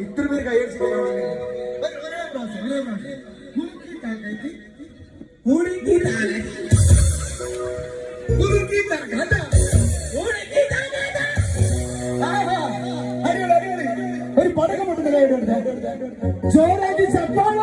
ഇത്ര പേര് കൈയടിച്ചു ഒരു പടക്കം പൊട്ടുന്ന ജോറാജി ചപ്പാള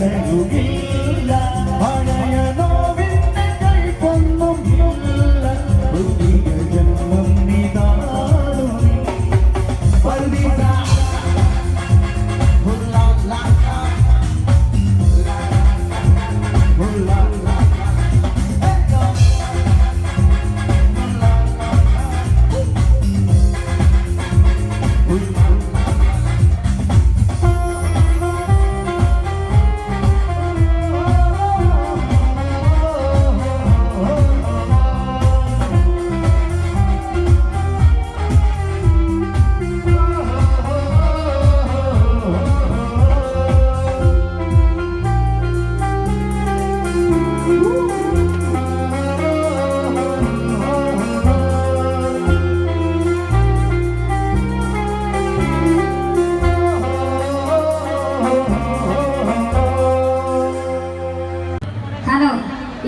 കരയുകില്ല പഴയ നോവിന്റെ കൈപ്പൊന്നും ഇല്ല പുതിയ ജന്മം ഇതാണു പർവീസ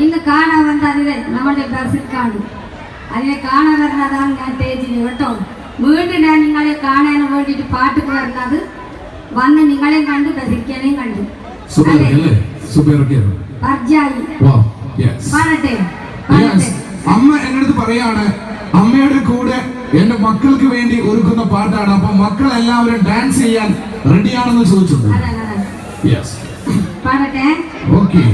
ഇന്ന് കാണാൻ വന്നതിനെ നമ്മുടെ ബസ്സിൽ കാണും. അതിനെ കാണാൻ വരുന്നതാണ് ഞാൻ സ്റ്റേജിന് കേട്ടോ. വീണ്ടും ഞാൻ നിങ്ങളെ കാണാൻ വേണ്ടിയിട്ട് പാട്ടിക്ക് വരുന്നത് വന്ന് നിങ്ങളെയും കണ്ടു ബസിക്കാനെയും കണ്ടു. പാടട്ടെ അമ്മ എന്നടുത്ത് പറയാണ് അമ്മയുടെ കൂടെ എന്റെ മക്കൾക്ക് വേണ്ടി ഒരുക്കുന്ന പാട്ടാണ്. അപ്പൊ മക്കൾ എല്ലാവരും ഡാൻസ് ചെയ്യാൻ റെഡിയാണെന്ന് ചോദിച്ചിട്ടുണ്ട്. പാടട്ടെ. ഓക്കെ.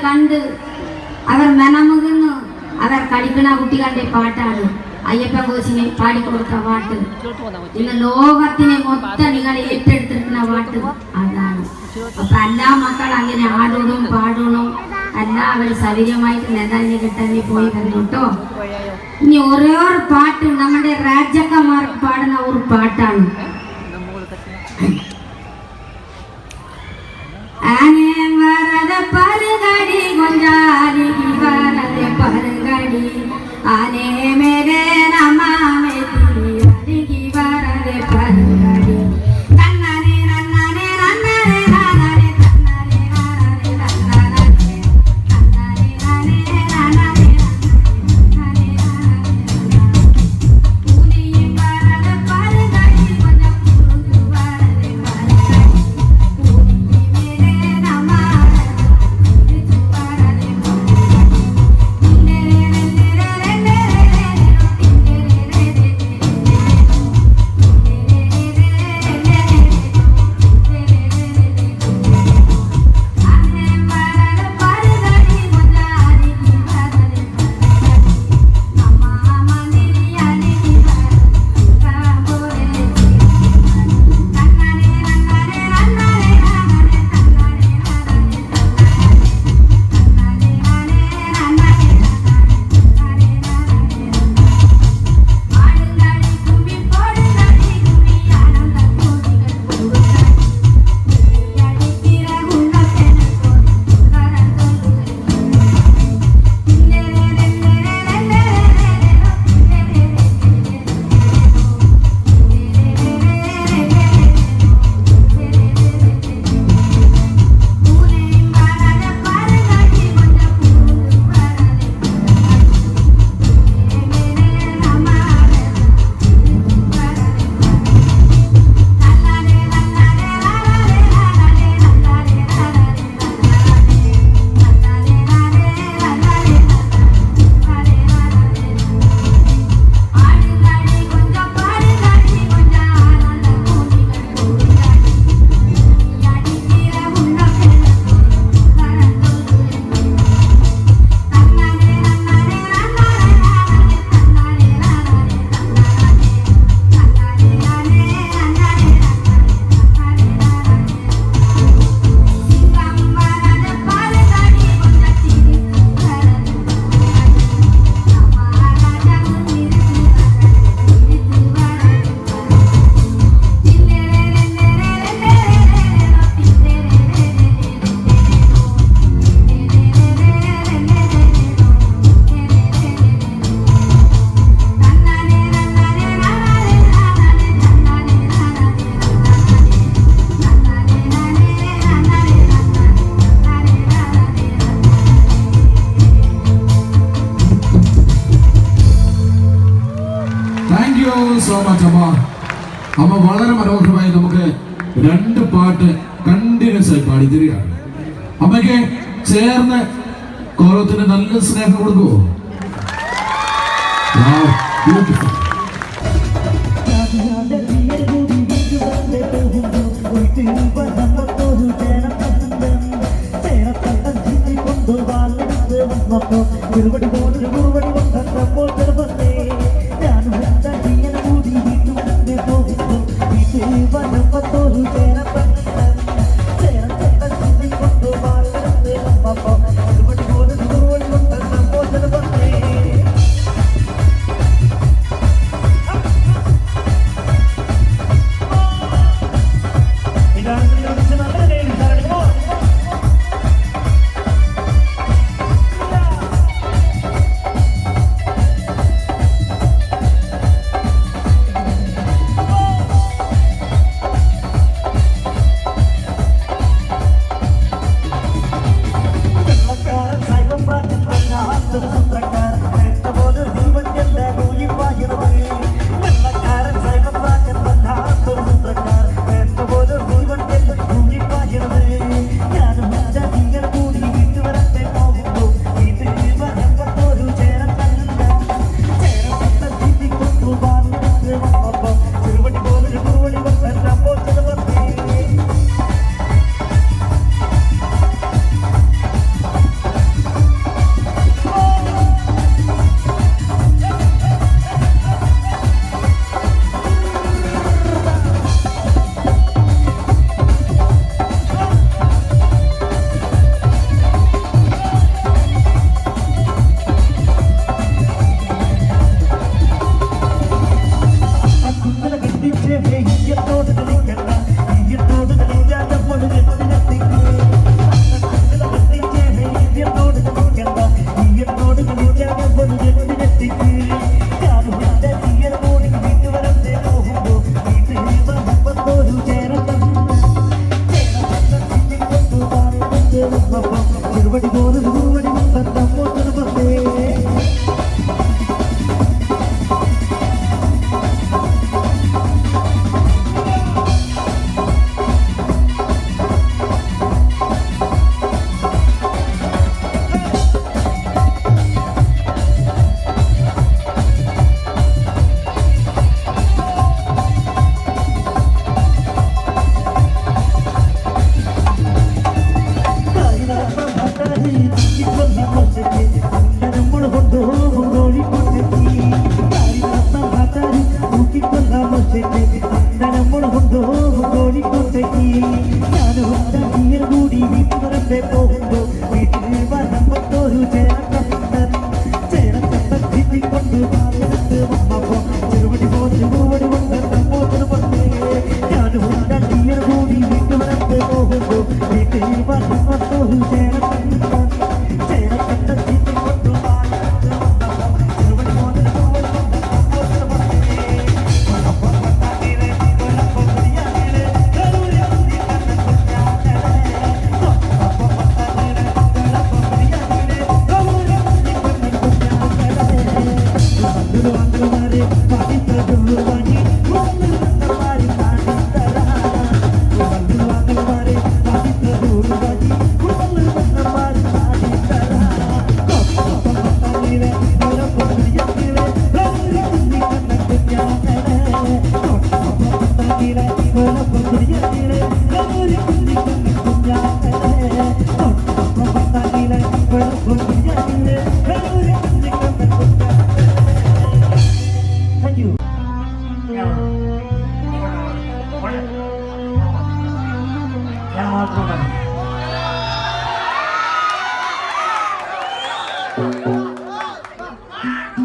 കണ്ട് അവർ മനമുകുന്നു. അവർ കളിക്കണ കുട്ടികളുടെ പാട്ടാണ് അയ്യപ്പൻ കോശിനെ പാടിക്കൊടുത്ത പാട്ട്. ഇന്ന് ലോകത്തിനെ മൊത്തം നിങ്ങൾ ഏറ്റെടുത്തിരിക്കുന്ന പാട്ട് അതാണ്. അപ്പൊ എല്ലാ മക്കൾ അങ്ങനെ ആടണം പാടണം എല്ലാവരും സൗകര്യമായിട്ട് നെതാനെ കിട്ടാൻ പോയി വന്നു കേട്ടോ. ഇനി ഓരോ പാട്ട് നമ്മുടെ രാജാക്കന്മാർക്ക് പാടുന്ന ഒരു പാട്ടാണ്. ആനെ വരദ പരഗടി ഗൊഞ്ചാരി വരദ പരഗടി ആനെ മേരെ നമാമേ തിരി വരദ പരഗടി തന്നനെ നന്നനെ നന്നനെ നന്നനെ തന്നനെ നന്നനെ നന്നനെ തന്നനെ നന്നനെ നന്നനെ ഉനി വരദ പരഗടി ഗൊഞ്ച സോ മച്ച് അമ്മ വളരെ മനോഹരമായി നമുക്ക് 2 പാട്ട് കണ്ടിന്യൂസ് ആയി പാടി തരികയാണ്. അമ്മയ്ക്ക് ചേർന്ന് കോറത്തിന് നല്ല സ്നേഹം കൊടുക്കുമോ?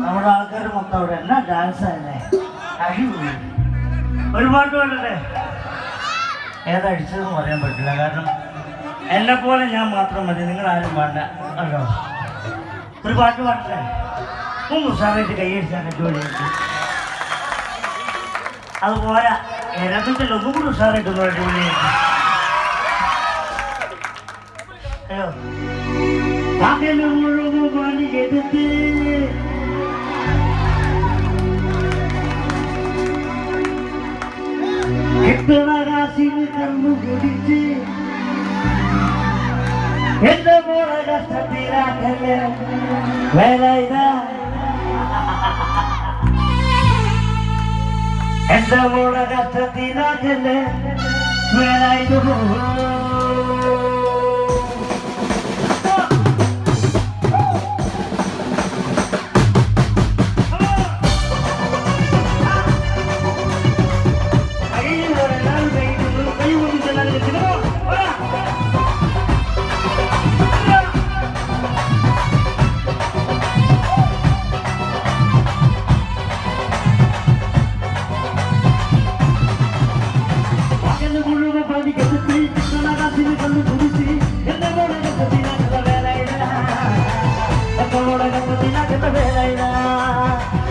നമ്മുടെ ആൾക്കാർ മൊത്തം അവിടെ എന്നാ ഡാൻസ് തന്നെ ഒരു പാട്ട് പാടട്ടെ. ഏതടിച്ചതെന്ന് പറയാൻ പറ്റില്ല, കാരണം എന്നെപ്പോലെ ഞാൻ മാത്രം മതി, നിങ്ങൾ ആരും വേണ്ട കേട്ടോ. ഒരു പാട്ട് പാടട്ടെ. ഒന്ന് ഉഷാറായിട്ട് കൈയടിച്ചാൽ ജോലി അത് പോരാ, രഥത്തിൽ ഒന്നും കൂടി ഉഷാറായിട്ട് ജോലി അയ്യോ പകല് മുഴുവൻ പണിയെടുത്ത് കിട്ടണകാശിന് കണ്ണു കുടിച്ച് എന്റെ മോളെ കഷ്ടത്തിലാക്കല്ലേ വേല ഇതാ എന്റെ മോളെ കഷ്ടത്തിലാക്കല്ലേ വേല ഇത്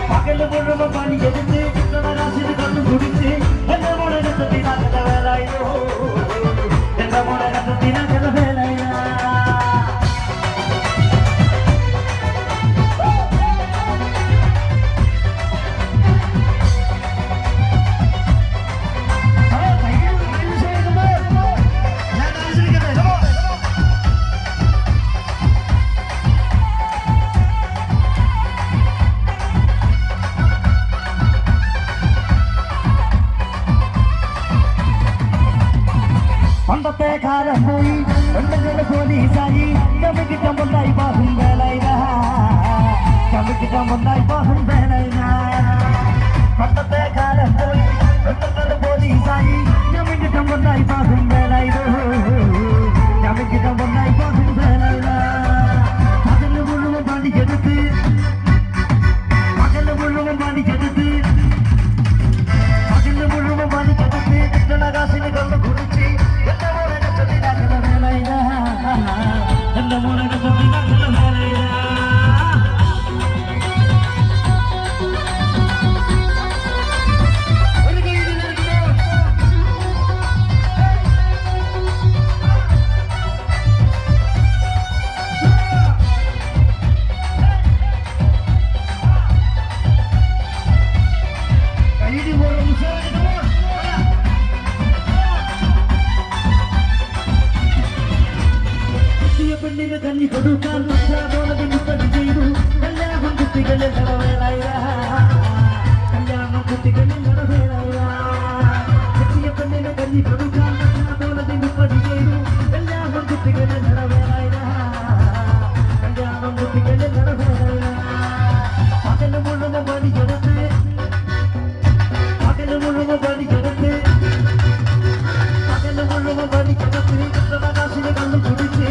പകല് മുഴുവൻ പണി എടുത്ത് കിട്ടണകാശിന് കണ്ണു കുടിച്ച് എന്റെ മോളെ രസത്തിനാക്കുന്ന വേലായോ എന്റെ മോളെ രസത്തിനാക്കുന്ന വേലായ പണ്ടത്തെ കാലം പോയി പെണ്ണുങ്ങൾ പോലീസായി കമ്മിക്കിട്ടം പൊന്നായി പാസും വേലയില കമ്മിക്കിട്ടം പൊന്നായി പാസും വേലയില പണ്ടത്തെ കാലം പോയി പെണ്ണുങ്ങൾ പോലീസായി കമ്മിക്കിട്ടം പൊന്നായി പാസും വേലയില കമ്മിക്കിട്ടം പൊന്നായി പാസും വേലയില പകല് മുഴുവൻ പണിക്കെടുത്ത് പകല് മുഴുവൻ പണിക്കെടുത്ത് പകല് മുഴുവൻ പണിക്കെടുത്ത് കിട്ടണകാശിന് കണ്ണു കുടിച്ച് എന്റെ മോളെ കഷ്ടത്തിലാക്കുന്ന വേലയില എന്റെ മോളെ കഷ്ടത്തിലാക്കുന്ന വേലയില ഒരു കൈയിൽ പെണ്ണിന് കഞ്ഞി കൊടുക്കാൻ പണി ചെയ്തു കല്യാണം കുട്ടികളിൽ നടവേളയ കല്യാണം കുട്ടികളിൽ നടവേളയ എത്തിയ പെണ്ണിന് കഞ്ഞി കൊടുക്കാൻ പണി ചെയ്തു കല്യാണം കുട്ടികളിൽ നടവേളയ കല്യാണം കുട്ടികളിൽ നടവേളയ പകല് മുഴുവൻ പണിക്കെടുത്ത് പകല് മുഴുവൻ പണിക്കെടുത്ത് പകല് മുഴുവൻ പണിക്കെടുത്ത് കിട്ടണകാശിന് കണ്ണു കുടിച്ച്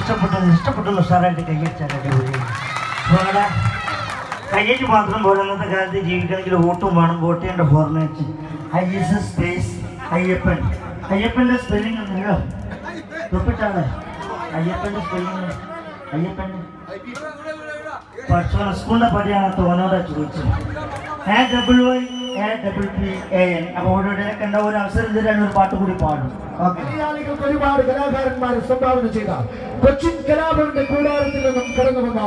ഇഷ്ടപ്പെട്ടു സാറായിട്ട് കൈയടിച്ചാൽ അടിപൊളി. വേറെ കയ്യേറ്റ് മാത്രം പോലെ അന്നത്തെ കാലത്ത് ജീവിക്കണമെങ്കിൽ വോട്ടും വേണം. വോട്ട് ചെയ്യേണ്ട ഫോർമാറ്റ് IS സ്പേസ് അയ്യപ്പൻ്റെ സ്പെല്ലിംഗ് ഉണ്ടല്ലോ തൊപ്പിട്ടാണ് അയ്യപ്പൻ്റെ സ്പെല്ലിംഗ്. അയ്യപ്പൻ്റെ പഠിച്ചോണം സ്കൂളിൻ്റെ പടിയാണ് തോന്നോടെ ചോദിച്ചത്. AYAPPAN. അപ്പോൾ ഓരോടെ കണ്ട ഒരു അവസരം തരാൻ ഒരു പാട്ട് കൂടി പാടും. മലയാളികൾക്ക് ഒരുപാട് കലാകാരന്മാർ സംഭാവന ചെയ്ത കൊച്ചിൻ കലാഭവന്റെ കൂടാരത്തിൽ നിന്നും കടന്നു വന്ന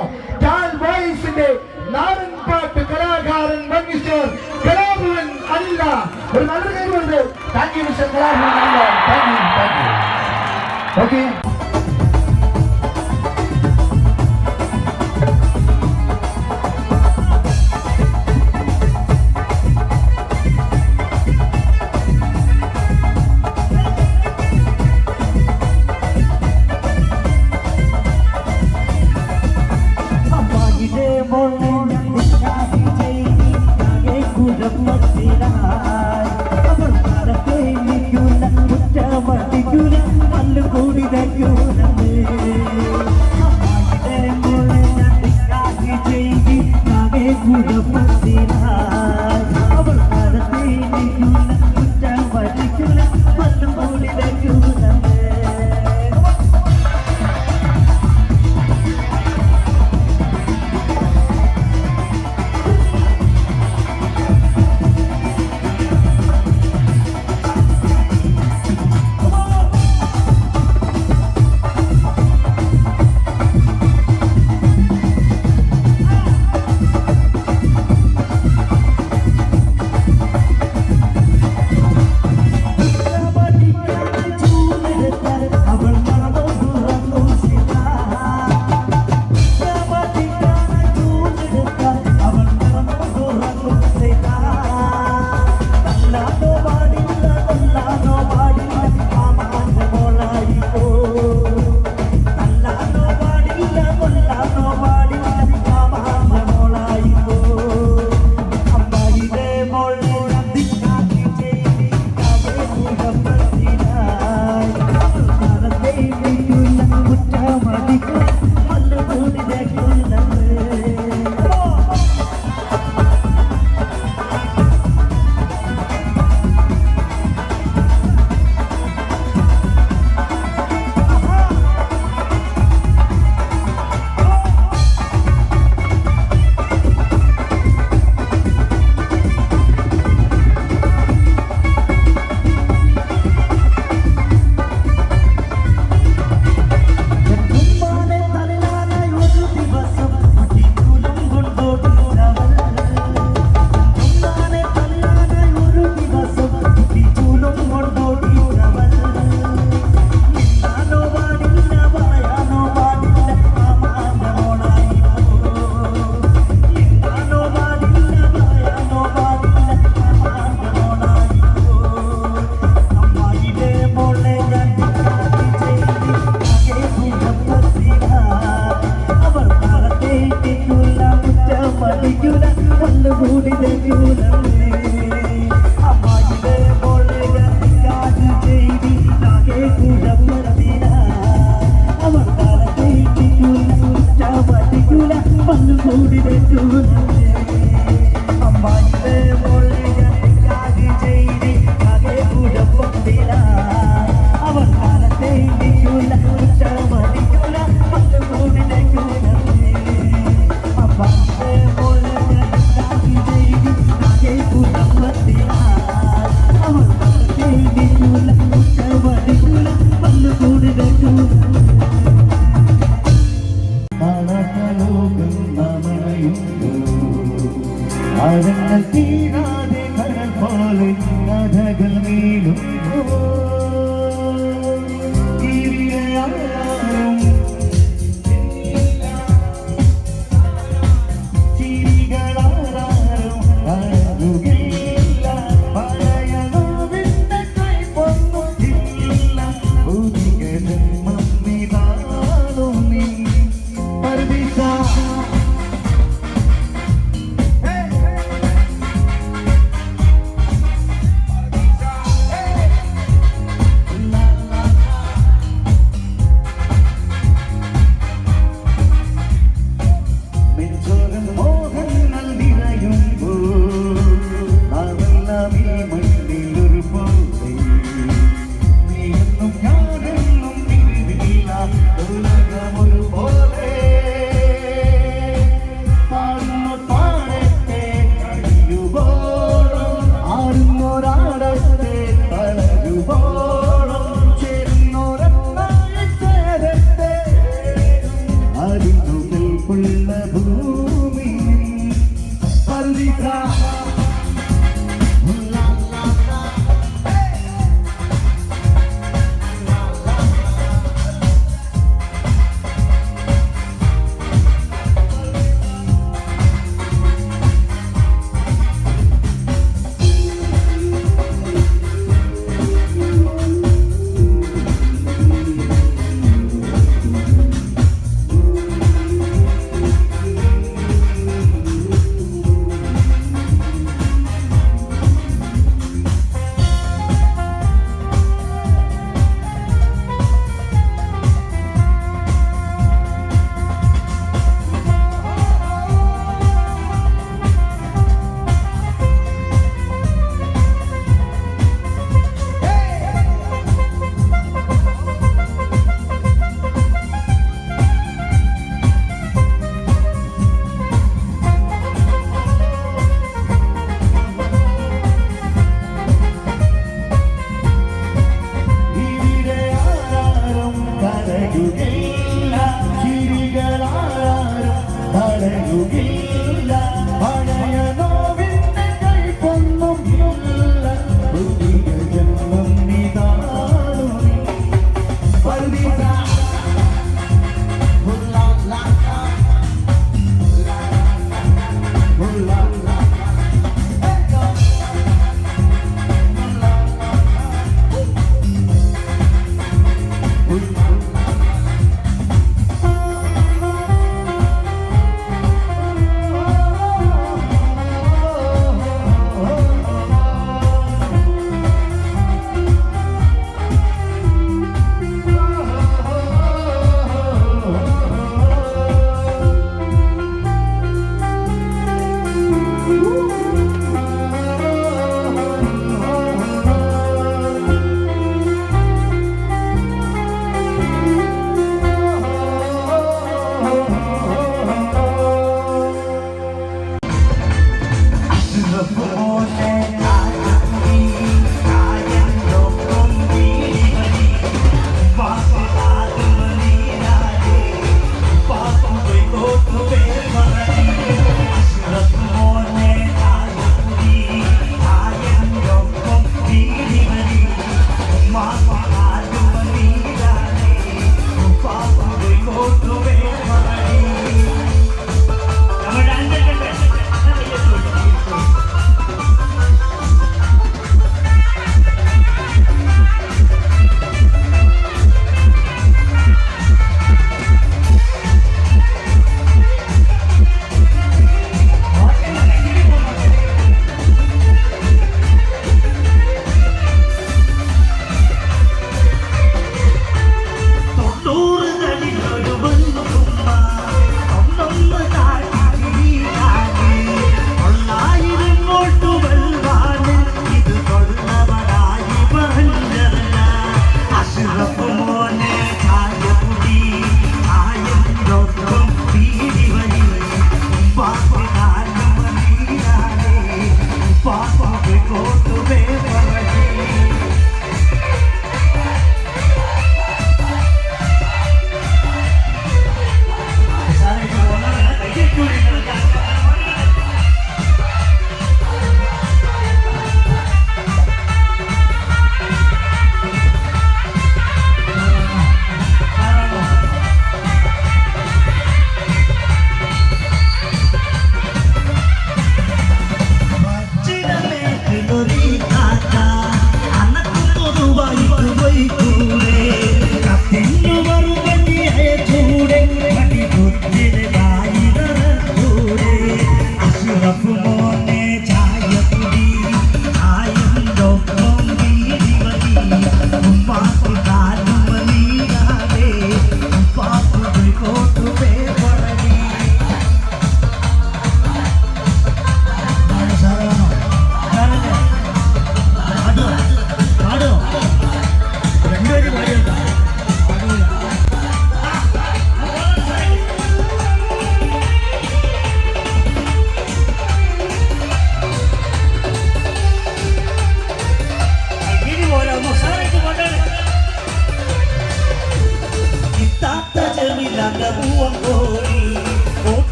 ടാൽ വോയിസിന്റെ നാടൻ പാട്ട് കലാകാരൻ മിസ്റ്റർ കലാഭവൻ അല്ല. ഒരു നല്ല കൈകൊണ്ട് താങ്ക് യു മിസ്റ്റർ കലാഭവൻ അല്ല. Thank you. Okay.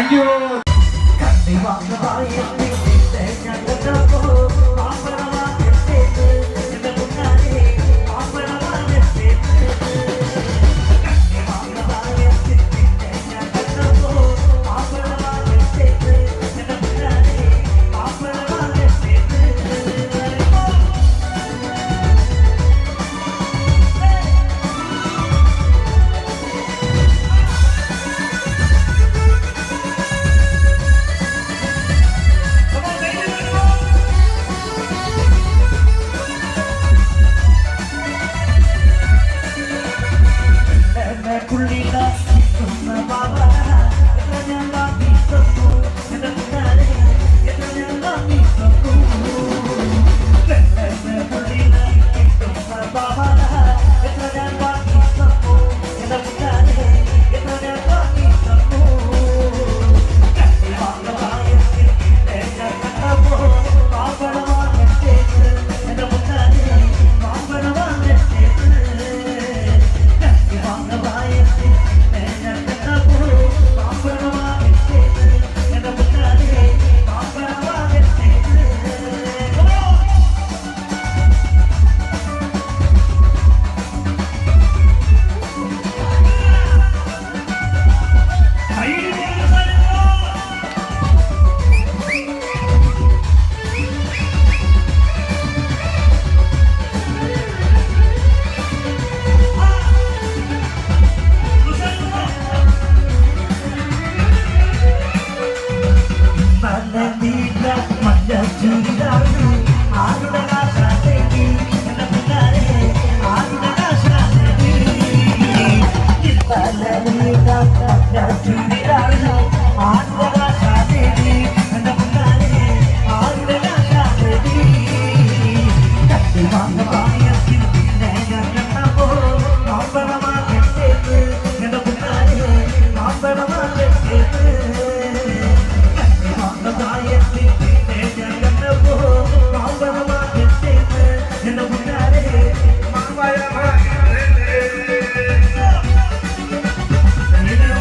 Thank you.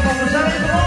Vamos a ver.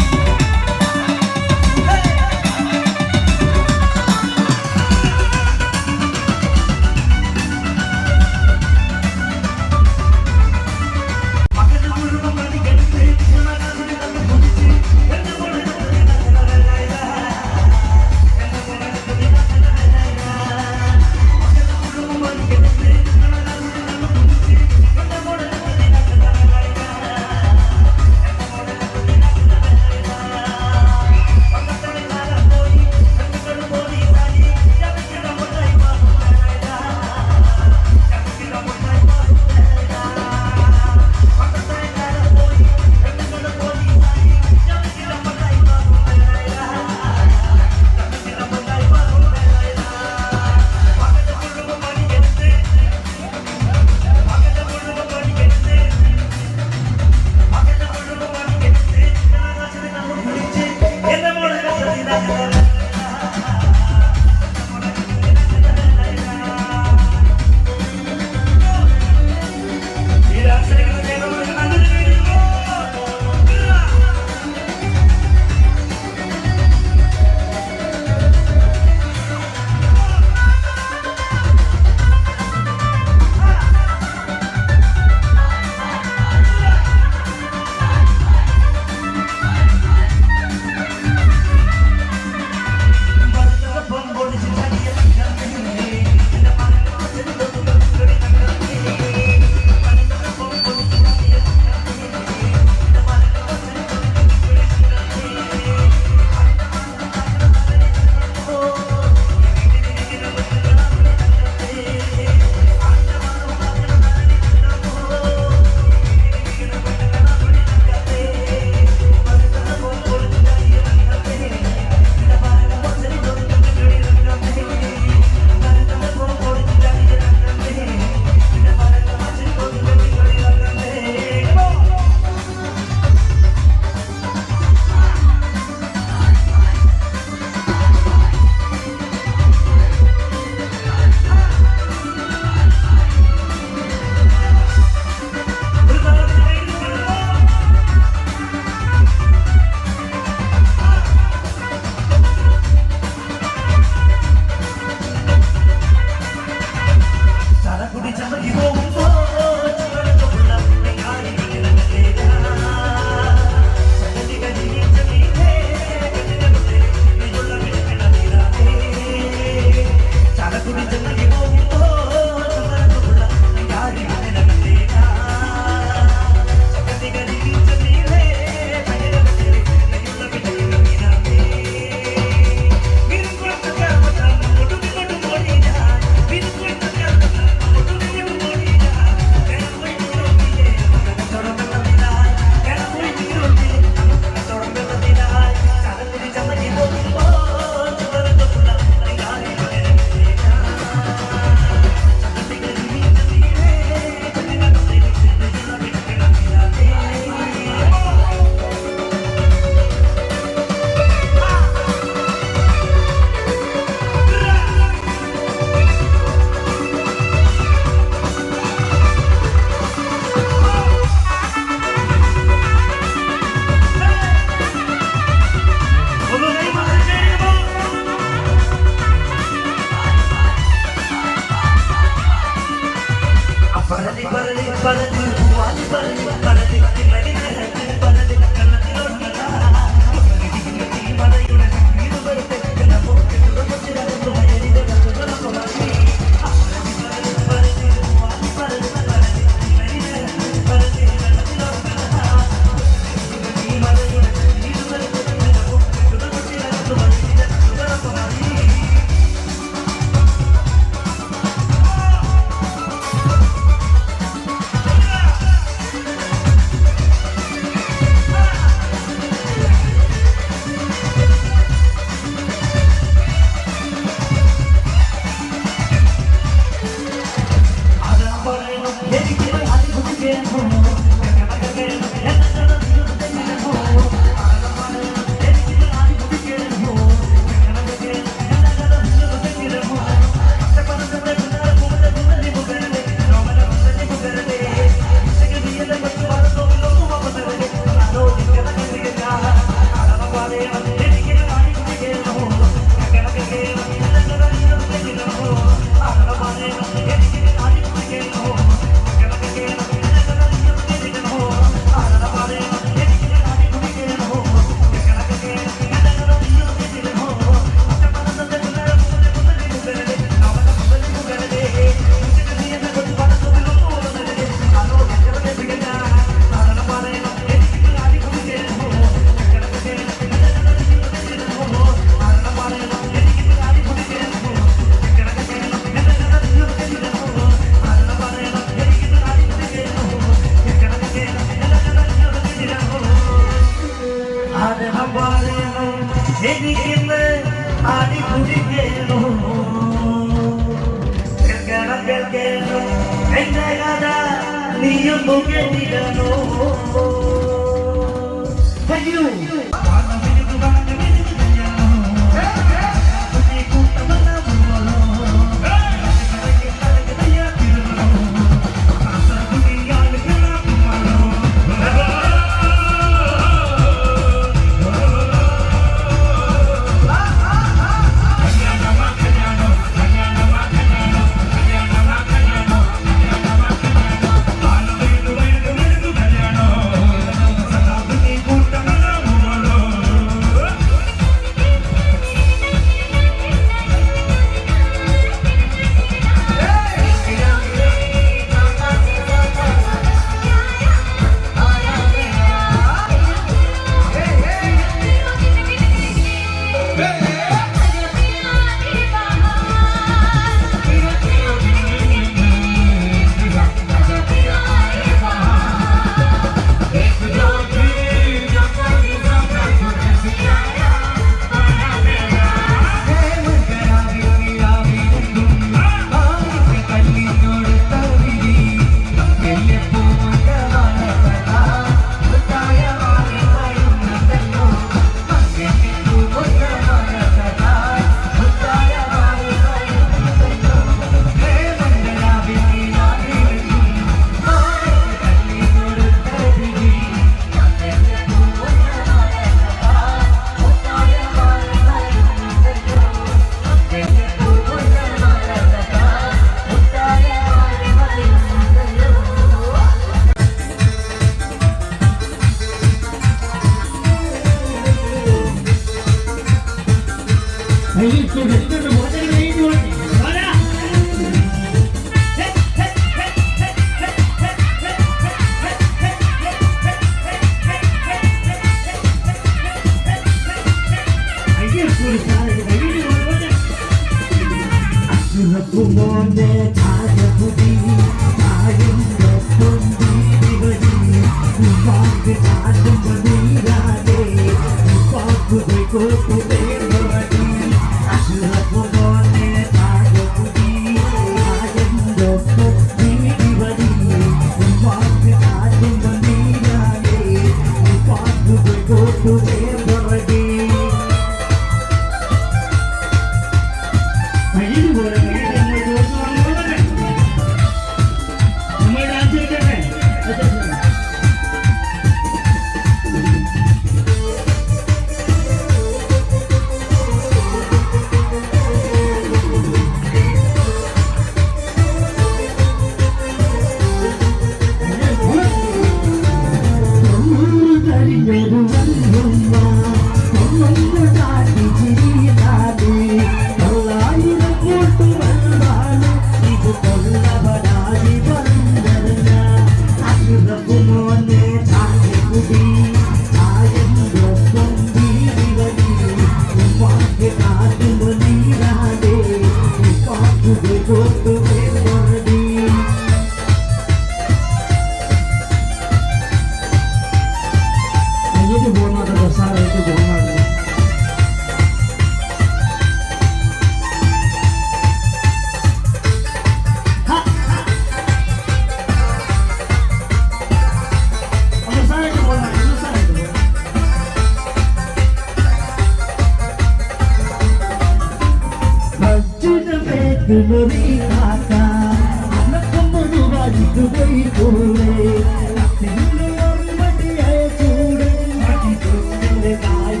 Bye.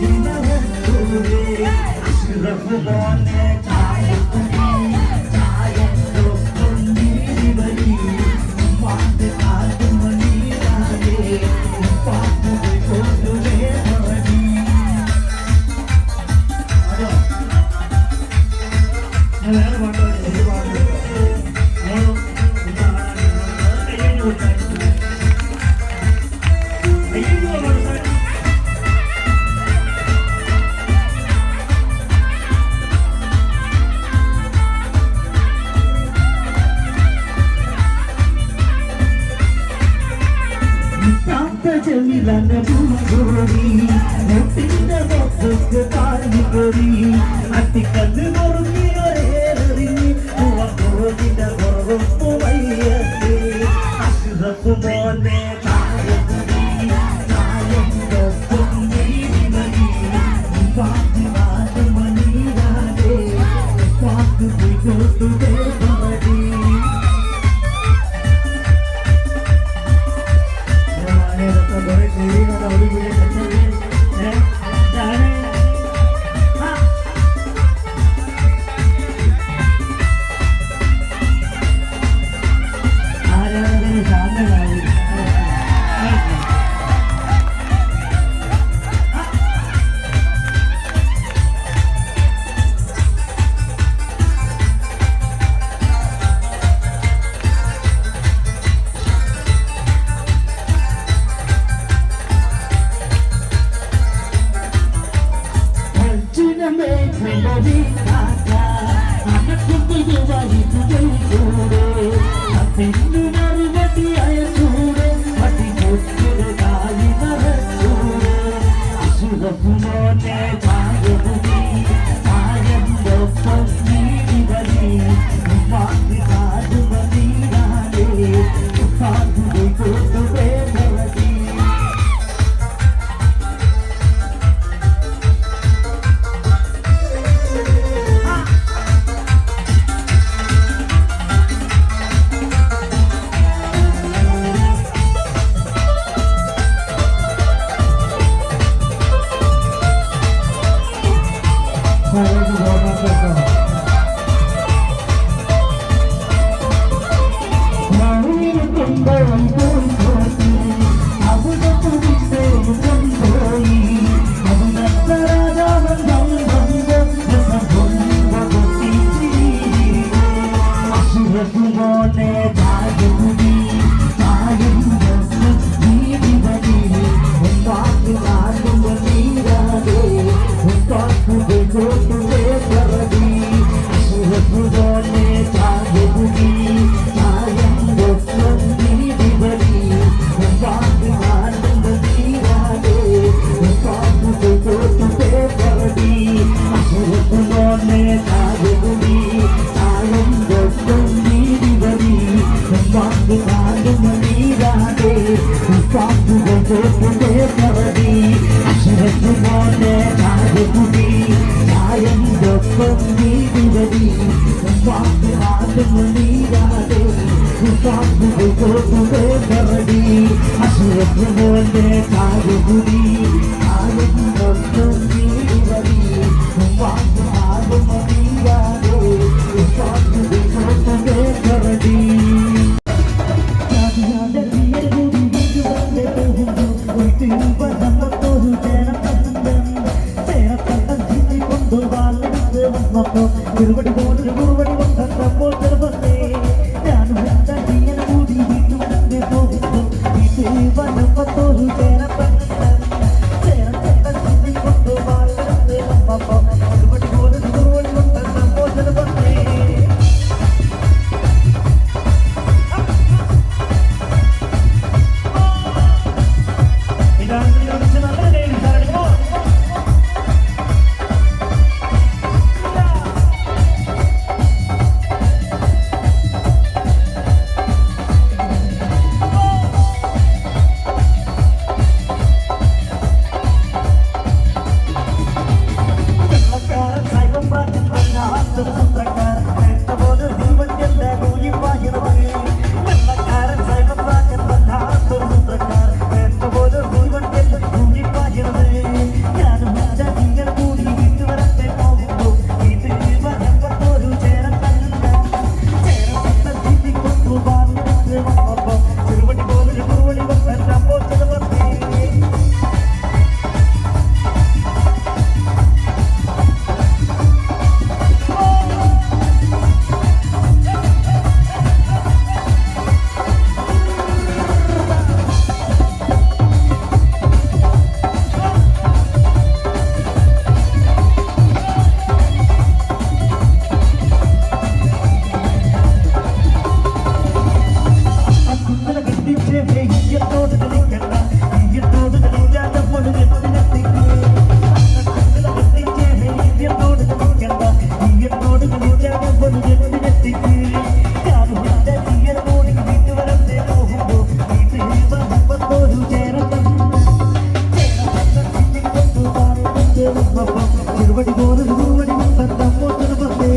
ചെറുപടി പോലൊരു പൂവടി മുമ്പത്തമ്മോട്ടൊരു പത്തേ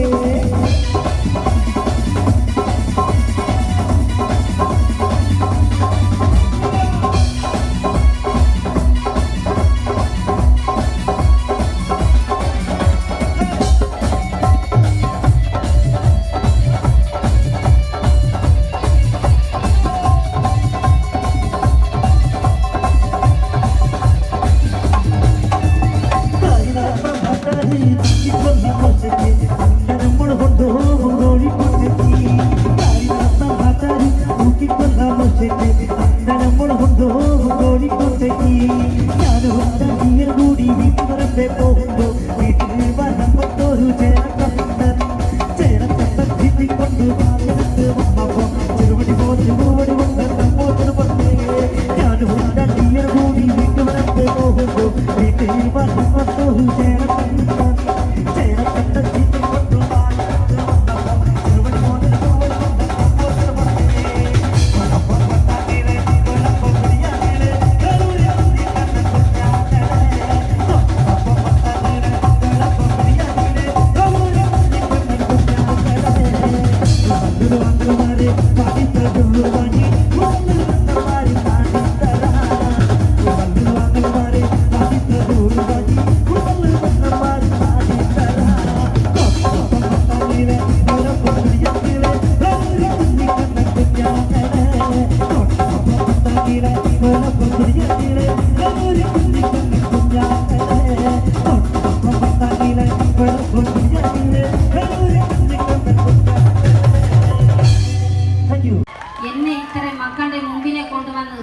എന്നെ ഇത്ര മക്കളുടെ മുമ്പിനെ കൊണ്ടുവന്ന്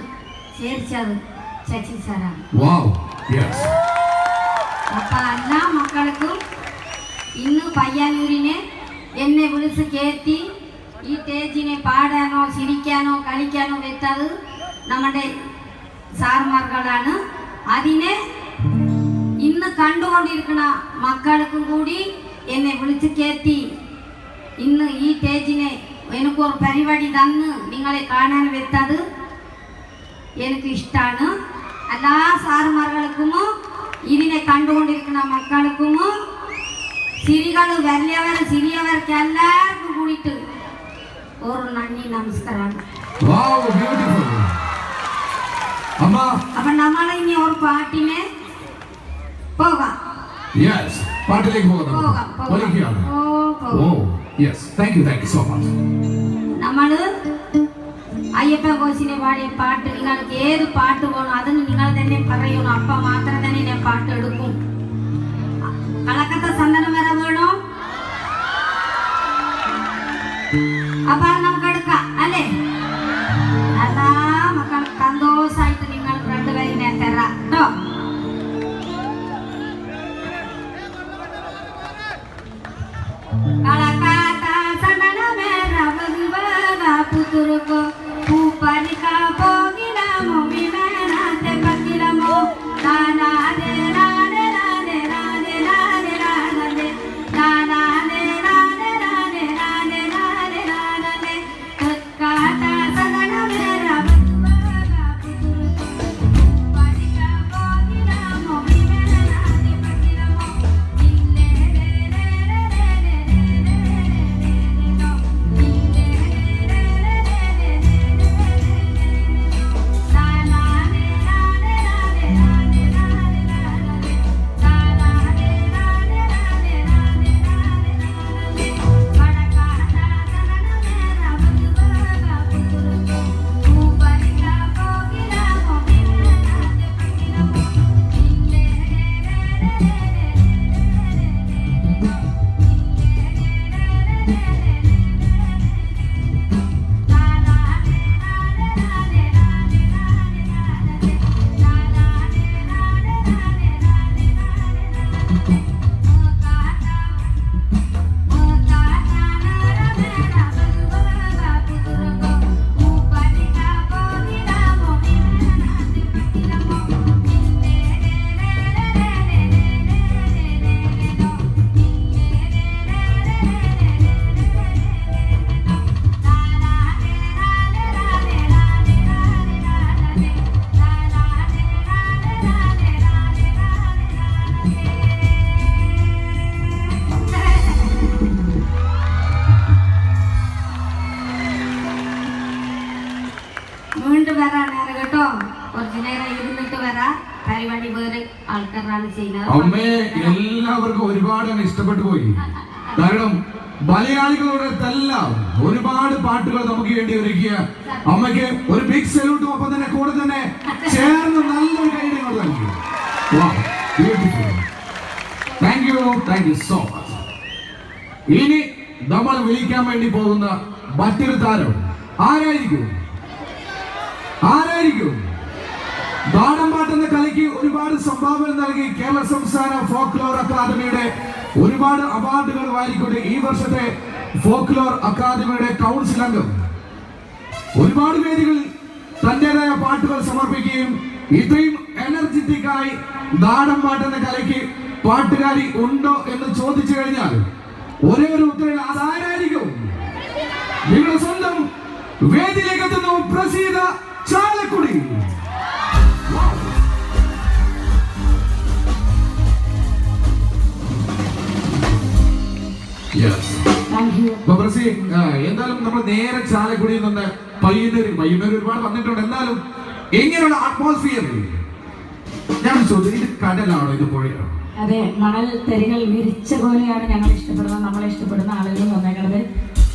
ചേർച്ചത് ശശി സാറാണ്. അപ്പൊ എല്ലാ മക്കൾക്കും ഇന്ന് പയ്യാനൂരിനെ എന്നെ വിളിച്ച് കയറ്റി ഈ സ്റ്റേജിനെ പാടാനോ ചിരിക്കാനോ കളിക്കാനോ വെച്ചത് നമ്മുടെ സാർമാർകളാണ്. അതിനെ ഇന്ന് കണ്ടുകൊണ്ടിരിക്കുന്ന മക്കൾക്കും കൂടി എന്നെ വിളിച്ച് കയറ്റി ഇന്ന് ഈ സ്റ്റേജിനെ എനിക്കൊരു പരിപാടി തന്ന് നിങ്ങളെ കാണാൻ വെച്ചത് എനിക്ക് ഇഷ്ടമാണ്. എല്ലാ സാറുമാർക്കും ഇതിനെ കണ്ടുകൊണ്ടിരിക്കുന്ന മക്കൾക്കും സിരികൾ വലിയവർ സിറിയവർക്ക് എല്ലാവർക്കും കൂടിയിട്ട് ഒരു നന്ദി നമസ്കാരമാണ്. അപ്പൊ നമ്മൾ ഇനി ഒരു പാട്ടിനെ പോകാം. നമ്മള് അയ്യപ്പ കോശിനെ പാടിയ പാട്ട് നിങ്ങൾക്ക് ഏത് പാട്ട് വേണം അതിന് നിങ്ങൾ തന്നെ പറയണം. അപ്പ മാത്രം തന്നെ ഞാൻ പാട്ട് എടുക്കും. കളക്കത്തെ സന്തനം വരെ വേണോ? അപ്പൊ നമുക്ക് എടുക്കാം അല്ലേ? എല്ലാ മക്കൾ സന്തോഷായിട്ട് നിങ്ങൾ രണ്ടുപേരിനെ തരാം കേട്ടോ. കളക്കാത്ത സന്തനമേറെ പുതുറുക്കോ പൂപ്പലിക്ക പോകിലമോ വിമേനാത്തെ പക്കിലമോ നാനാതെ നാനെ നാനെ നാനെ നാനെ നാനെ നാനാതെ നാനെ നാനെ നാനെ നാനെ നാനെ കളക്കാത്ത സന്തനമേറെ പുതുറുക്കോ പൂപ്പലിക്ക പോകിലമോ വിമേനാത്തെ പക്കിലമോ പരിപാടി വേറെ ആൾക്കാരാണ് ചെയ്യുന്നത്. അമ്മേ എല്ലാവർക്കും ഒരുപാട് അങ്ങ് ഇഷ്ടപ്പെട്ടു പോയി. കാരണം മലയാളികളുടെ എല്ലാം ഒരുപാട് പാട്ടുകൾ നമുക്ക് വേണ്ടി ഒരുക്കിയ അമ്മയ്ക്ക് ഒരു ബിഗ് സല്യൂട്ടും ഒപ്പം തന്നെ കൂടെ തന്നെ ചേർന്ന് നല്ലൊരു കൈഡിങ് നൽകി. Thank you so much. ഇനി നമ്മൾ വിളിക്കാൻ വേണ്ടി പോകുന്ന മറ്റൊരു താരം ആരായിരിക്കും? നാടൻപാട്ട് എന്ന കലയ്ക്ക് ഒരുപാട് സംഭാവന നൽകി കേരള സംസ്ഥാന ഫോക്ലോർ അക്കാദമിയുടെ ഒരുപാട് അവാർഡുകൾ വാരിക്കൊണ്ട് ഈ വർഷത്തെ ഫോക്ലോർ അക്കാദമിയുടെ കൗൺസിൽ അംഗം ഒരുപാട് വേദികളിൽ തന്റേതായ പാട്ടുകൾ സമർപ്പിക്കുകയും ഇത്രയും എനർജറ്റിക് ആയി നാടൻപാട്ട് എന്ന കലയ്ക്ക് പാട്ടുകാരി ഉണ്ടോ എന്ന് ചോദിച്ചു കഴിഞ്ഞാൽ ഒരേ ഒരു ഉത്തരം അതാരായിരിക്കും? നിങ്ങളുടെ സ്വന്തം വേദിയിലേക്ക് എത്തുന്നു പ്രസീത ചാലക്കുടി. എന്തായാലും നമ്മൾ നേരെ ചാലക്കുടിയിൽ നിന്ന് പയ്യന്നൂർ ഒരുപാട് വന്നിട്ടുണ്ട്. എന്നാലും എങ്ങനെയുള്ള അറ്റ്മോസ്ഫിയർ ഞാൻ ചോദിച്ചു, ഇത് കടലാണോ ഇത് പുഴയാണോ? അതെ, മണൽ തരികൾ വിരിച്ച പോലെയാണ് ഞങ്ങൾ ഇഷ്ടപ്പെടുന്നത്, നമ്മളെ ഇഷ്ടപ്പെടുന്ന ആളുകൾ വന്നേക്കുന്നത്.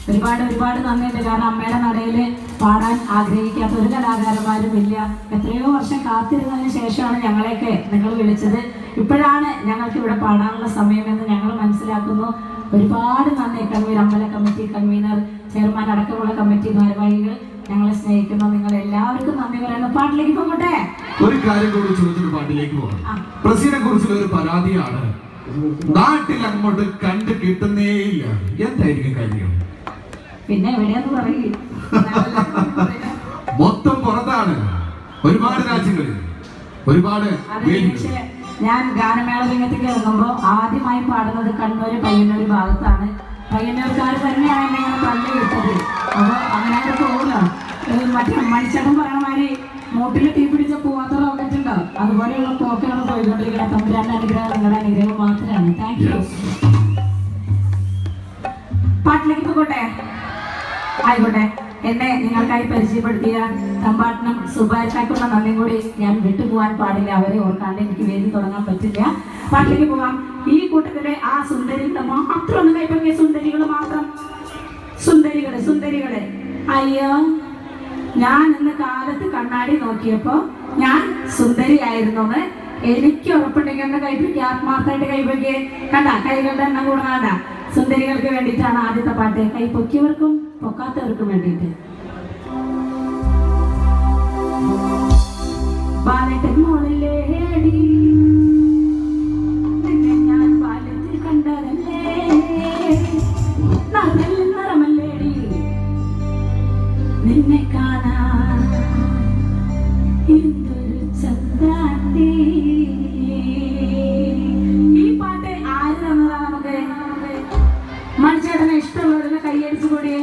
ഒരുപാട് നന്ദിയുണ്ട്. കാരണം അമ്മയുടെ നടയിൽ പാടാൻ ആഗ്രഹിക്കാത്ത ഒരു കലാകാരന്മാരും ഇല്ല. എത്രയോ വർഷം കാത്തിരുന്നതിന് ശേഷമാണ് ഞങ്ങളെയൊക്കെ നിങ്ങൾ വിളിച്ചത്. ഇപ്പോഴാണ് ഞങ്ങൾക്ക് ഇവിടെ പാടാനുള്ള സമയമെന്ന് ഞങ്ങൾ മനസ്സിലാക്കുന്നു. ഒരുപാട് നന്ദി. കൺവീനർ, അമ്പല കമ്മിറ്റി കൺവീനർ, ചെയർമാൻ അടക്കമുള്ള കമ്മിറ്റി ഭാരവാഹികൾ, ഞങ്ങളെ സ്നേഹിക്കുന്ന നിങ്ങൾ എല്ലാവർക്കും നന്ദി പറയുന്നു. പാട്ടിലേക്ക് പോകട്ടെ. ഒരു കാര്യം കൂടി ചോദിച്ചിട്ട് പാട്ടിലേക്ക് പോകാം. പ്രസീനെ കുറിച്ചുള്ള ഒരു പരാതിയാണ്, നാട്ടിൽ അങ്ങോട്ട് കണ്ടു കിട്ടുന്നേയില്ല. എന്തായിരിക്കും കാര്യം? പിന്നെ എവിടെയാന്ന് പറയും, മൊത്തം പുറത്താണ്, ഒരുപാട് രാജ്യങ്ങളിൽ, ഒരുപാട്. ഞാൻ ഗാനമേള രംഗത്തേക്ക് ഇറങ്ങുമ്പോൾ ആദ്യമായി പാടുന്നത് കണ്ണൂർ പയ്യന്നൂർ ഭാഗത്താണ്. പയ്യന്നൂർക്കാർ തന്നെയാണ് എന്നെ ഇങ്ങനെ തള്ളി വിട്ടത്. അപ്പോൾ അങ്ങനെ പോകില്ല. മറ്റേ മണിച്ചേട്ടൻ പറയണ മാതിരി മൂട്ടിൽ തീ പിടിച്ച പോവാത്ത റോക്കറ്റ് ഉണ്ടാവും, അതുപോലെയുള്ള പോക്കാണ് പോയിക്കൊണ്ടിരിക്കുന്നത്. തമ്പുരാന്റെ അനുഗ്രഹം നിങ്ങളുടെ അനുഗ്രഹം മാത്രമാണ്. Thank you. പാട്ടിലേക്ക് പോകട്ടെ. ആയിക്കോട്ടെ. എന്നെ നിങ്ങൾക്കായി പരിചയപ്പെടുത്തിയ തമ്പാട്ടനും സുഭാഷാക്കുള്ള നന്ദിയും കൂടി ഞാൻ വിട്ടുപോകാൻ പാടില്ല. അവരെ ഓർക്കാണ്ട് എനിക്ക് വേദി തുടങ്ങാൻ പറ്റില്ല. പാട്ടിലേക്ക് പോകാം. ഈ കൂട്ടത്തിലെ ആ സുന്ദരികളെ മാത്രം ഒന്ന് കൈപ്പറ്റിയ സുന്ദരികൾ മാത്രം. സുന്ദരികളെ അയ്യോ, ഞാൻ ഇന്ന് കാലത്ത് കണ്ണാടി നോക്കിയപ്പോ ഞാൻ സുന്ദരിയായിരുന്നോന്ന് എനിക്ക് ഉറപ്പുണ്ടെങ്കിൽ എന്നെ കൈപ്പിക്കുക. ആത്മാർത്ഥമായിട്ട് കൈപ്പൊക്കെ കണ്ട, കൈകളുടെ എണ്ണം കൂടാണ്ട. സുന്ദരികൾക്ക് വേണ്ടിയിട്ടാണ് ആദ്യത്തെ പാട്ട്. കൈ പൊക്കിയവർക്കും പൊക്കാത്തവർക്കും വേണ്ടിയിട്ട്. ബാലട്ടൻ മോളിലേടി ഞാൻ ബാല്യത്തിൽ കണ്ടതല്ലേ, നല്ല നിറമല്ലേടി നിന്നെ കാണാൻ എന്തൊരു ചന്ദാണ്ടി. ഈ പാട്ട് ആര് തന്നതാ നമുക്ക്? മനുഷ്യനെ ഇഷ്ടമുള്ളവരുടെ കൈയടിച്ചു കൂടിയേ.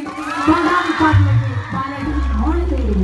പാട്ടിലേക്ക് ബാലട്ടൻ മോളിലേടി.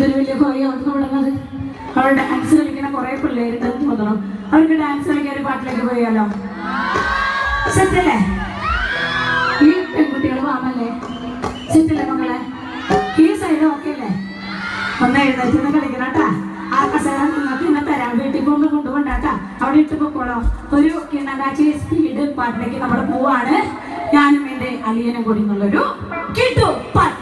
എന്തൊരു വലിയ ഹോയാണ് തുടങ്ങുന്നത്. അവിടെ ഡാൻസ് കളിക്കുന്ന കുറെ പിള്ളേരുണ്ടെന്ന് തോന്നണം. അവർക്ക് ഡാൻസ് കളിക്കാൻ ഒരു പാട്ടിലേക്ക് പോയാലോ? സെറ്റല്ലേ? ഈ പെൺകുട്ടികൾ വാമല്ലേ? സെറ്റല്ലേ മക്കളെ? ഈ സൈഡ് ഓക്കെ അല്ലേ? ഒന്ന് എഴുന്നേറ്റ് കളിക്കണം കേട്ടാ. ആ കസേര നിങ്ങൾക്ക് ഇന്ന് തരാം. വീട്ടിൽ പോകുമ്പോൾ കൊണ്ടുപോണ്ടാട്ടാ. അവിടെ ഇട്ട് പൊക്കോളാം. ഒരു കിണ്ണകാച്ചി സ്പീഡ് പാട്ടിലേക്ക് നമ്മൾ പോവാണ്. ഞാനും എൻ്റെ അളിയനും കൂടി എന്നുള്ളൊരു കിട്ടു പാട്ട്.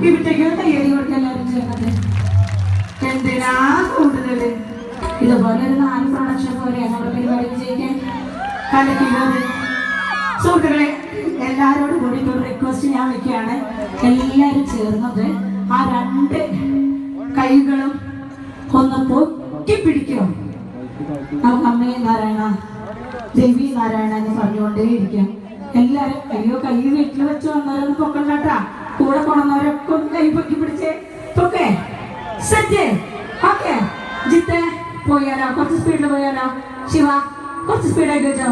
ഇവിടേക്ക് എഴുതി കൊടുക്കാൻ എല്ലാവരും ചെയ്യുന്നത് എന്തിനാ കൂടുതല്? ഇതുപോലെ ഒരു 4 പ്രൊഡക്ഷൻ പോലെ നമ്മുടെ പരിപാടി വിജയിക്കാൻ കലക്കുന്നത്. സുഹൃത്തുക്കളെ, എല്ലാവരോടും കൂടി ഒരു റിക്വസ്റ്റ് ഞാൻ വെക്കുകയാണ്. എല്ലാവരും ചേർന്നത് ആ 2 കൈകളും ഒന്ന് പൊക്കിപ്പിടിക്കണം. നമുക്ക് അമ്മേ നാരായണ, ദേവി നാരായണ എന്ന് പറഞ്ഞുകൊണ്ടേയിരിക്കാം. എല്ലാരും അയ്യോ കൈ വീട്ടിൽ വെച്ച് വന്നവരൊന്നും പൊക്കണ്ടാട്ടാ. കൂടെ കൊണ്ടുവന്നവരൊക്കെ ഒന്ന് കൈ പൊക്കി പിടിച്ചേ. Okay, set. ഓക്കെ, ജിത്തെ പോയാലോ? കുറച്ച് സ്പീഡിൽ പോയാലോ? ശിവ കുറച്ച് സ്പീഡായിട്ട് വെച്ചോ.